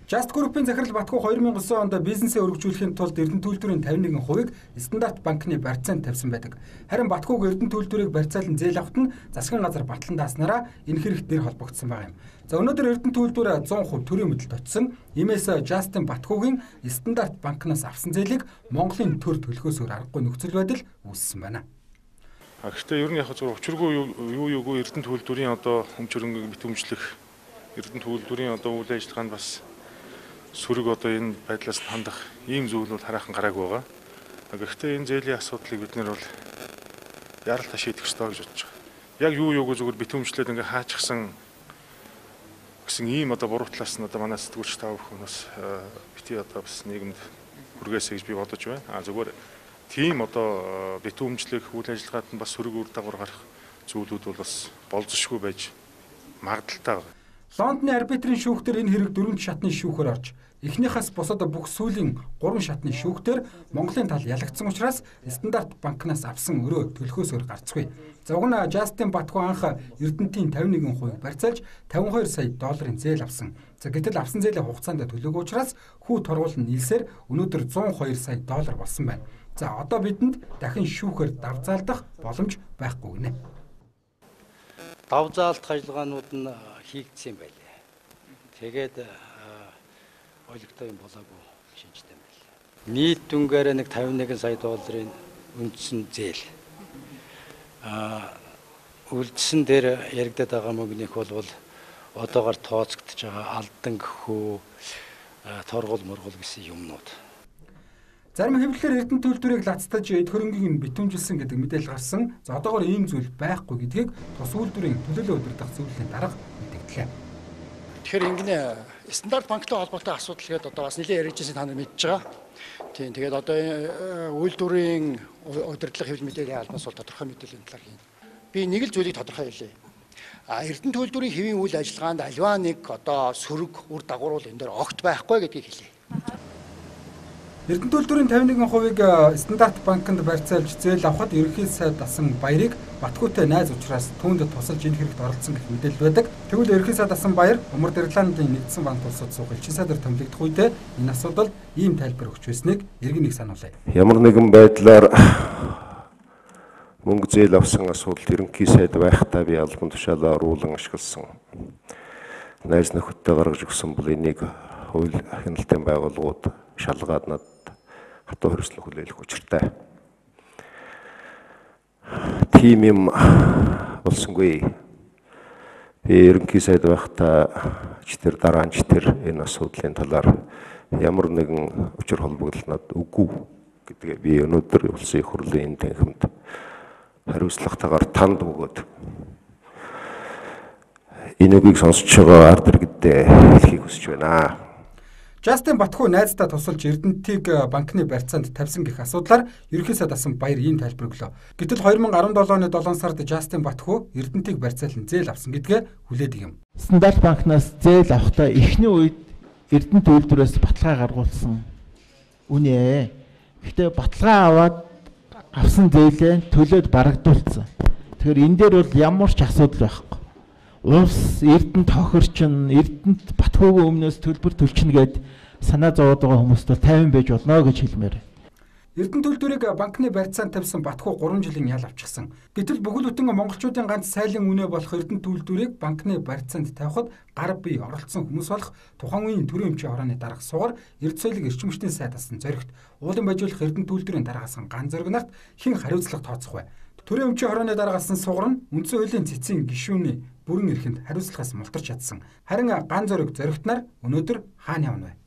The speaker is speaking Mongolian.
Just Group-ийн захирал Батхуу 2009 онд бизнесээ өргөжүүлэхийн тулд Эрдэнэ төлбөрийн 51%-ийг Стандарт банкны барьцаанд тавьсан байдаг. Харин Батхууг Эрдэнэ төлбөрийг барьцаалан зээл авахт нь засгийн газар батлан дааснараа энэ хэрэгт нэр холбогдсон байгаа юм. За өнөөдөр Эрдэнэ төлбөр 100% төрийн мэдэлд очсон. Иймээс Justin Батхуугийн Стандарт банкнаас авсан зээлийг Монголын төр төлөхөөсөөр аргагүй нөхцөл байдал үүссэн байна. Гэхдээ ер нь яг зөв учиргүй юугүй Эрдэнэ төлбөрийн одоо өмч хөрөнгөийг битүүмжлэх Эрдэнэ төлбөрийн одоо үйл ажиллагаанд бас сөрөг одоо энэ байдлаас хандах ийм зүйл бол хараахан гараагүй байгаа. Гэхдээ энэ зээлийн асуудлыг бид нэр бол яралтай шийдэх ёстой гэж бодож байгаа. Яг юугүй зүгээр битүүмжлээд ингээ хаачихсан гэсэн ийм одоо буруу талаас нь одоо манай сэтгүүлч тав хүмүүс бити одоо бас нийгэмд хүргээсэй гэж би бодож байна. Зүгээр тийм одоо битүүмжлэх үйл ажиллагаанд нь бас сөрөг үр дагавар гарах зүйлүүд бол бас болзошгүй байж магадaltaй байна. Лондоны арбитрийн шүүхтэр энэ хэрэг 4 шатны шүүхээр орж эхнийхээс бусад бүх сүүлийн 3 шатны шүүхтэр Монголын тал ялагдсан учраас Стандарт банкнаас авсан өрөө төлөхөөсөөр гарцгүй. За уг нь Justin Батхуу анх Эрдэнэтийн 51% барьцаалж 52 сая долларын зээл авсан. За гэтэл авсан зээлийн хугацаанд төлөөгүй учраас хүү торгуул нь нийлсээр өнөөдөр 102 сая доллар болсон байна. За одоо бидэнд дахин шүүхээр давзаалдах боломж байхгүй гинэ. Давзаалт ажиллагаанууд нь хийгдсэн юм байлээ. Тэгээд ойлгохтой юм болоогүй шинжтэй юм байлээ. Нийт дүнгээр нэг 51 сая долларын үндсэн зээл. Үлдсэн дээр яригдаад байгаа мөнгөнийх бол одоогоор тооцогдож байгаа алдан гэхүү торгол мургул гэсэн юмнууд. Зарим хэвлэлээр Эрдэнэ төлбөрийг лацтаж эд хөрөнгийг нь битүүмжилсэн гэдэг мэдээлэл гарсан. За одоогоор ийм зүйл байхгүй гэдгийг тус үйлдвэрийн төлөөлөл удирдах зөвлөлийн дарга мэдээллээ. Тэгэхээр ингэнэ Стандарт банктай холбоотой асуудал гэдэг одоо бас нэлээд ярьжсэн та нар мэдж байгаа. Тийм тэгээд одоо үйлдвэрийн удирдлага хэвлэл мэдээллийн албаас бол тодорхой мэдээллийн талаар хийн. Би нэг л зүйлийг тодорхой хэлье. Эрдэнэ төлбөрийн хэвийн үйл ажиллагаанд аливаа нэг одоо сөрөг үр дагавар бол энэ дээр огт байхгүй гэдгийг хэлье. Эрдэнэ төлбөрийн 51%-ийг Стандарт банкнд барьцаалж зээл авахд ерөнхий сайд дасан баярыг Батхуутай найз учраас түүнд тусалж энэ хэрэгт оролцсон гэх мэдээлэл байдаг. Тэгвэл ерөнхий сайд дасан баяр Умард Ирландын нэгдсэн банк улсад суух элчин сайдаар томилогдох үедээ энэ асуудал ийм тайлбар өгч байсныг иргэн нэг сануулъя. Ямар нэгэн байдлаар мөнгө зээл авсан асуудал ерөнхий сайд байхдаа би албан тушаалаа оруулан ашигласан. Найз нөхөдтэй гаргаж өгсөн бол энийг хууль хяналтын байгууллагууд шалгаад надад хатуу хөрслөх хүлээлгэх учиртай. Тийм юм болсонгүй. Би ерөнхий сайд байхдаа тэр дараа нь тэр энэ асуудлын талаар ямар нэгэн учир холбогдол надад үгүй гэдгээ би өнөөдөр улсын их хурлын танхимд хариуцлагатайгаар танд өгөөд энэ үгийг сонсож байгаа ард иргэдээ хэлхийг хүсэж байна. Justin Батхуу найздаа тусалж Эрдэнэтийг банкны барьцаанд тавьсан гэх асуудлаар ерөнхий сайд дасан баяр ийм тайлбар өглөө. Гэтэл 2017 оны 7 сард Justin Батхуу Эрдэнэтийг барьцаалан зээл авсан гэдгээ хүлээдэг юм. Стандарт банкнаас зээл авахдаа эхний үед Эрдэнэ төлбөрөөс баталгаа гаргуулсан. Үнэ. Гэхдээ баталгаа аваад авсан зээлээ төлөөд барагдуулсан. Тэгэхээр энэ дээр бол ямар ч асуудал байхгүй. Улс Эрдэнэт хохирчин, Эрдэнэт Батхуугийн өмнөөс төлбөр төлчихнө гэд санаа зовоод байгаа хүмүүст бол 50 байж болно гэж хэлмээр. Эрдэнэ төлбөрийг банкны барьцаанд тавьсан Батхуу 3 жилийн ял авчихсан. Гэтэл бүгд бүтэн монголчуудын ганц сайлын үнэ болох Эрдэнэ төлбөрийг банкны барьцаанд тавихад гар бие оролцсон хүмүүс болох тухайн үеийн төрийн өмчийн хорооны дарга сугар Эрдэнэ соёлын эрчимчдийн сайд асан зоригт уулын бажуулах Эрдэнэ төлбөрийн даргасан ган зориг нарт хэн хариуцлага тооцох вэ? Төрийн өмчийн хорооны даргасан сугар нь үндсэн хуулийн цэцгийн гишүүний бүрэн эрхэнд хариуцлагаас мултарч чадсан. Харин ган зориг зоригтнаар өнөөдөр хаана явна вэ?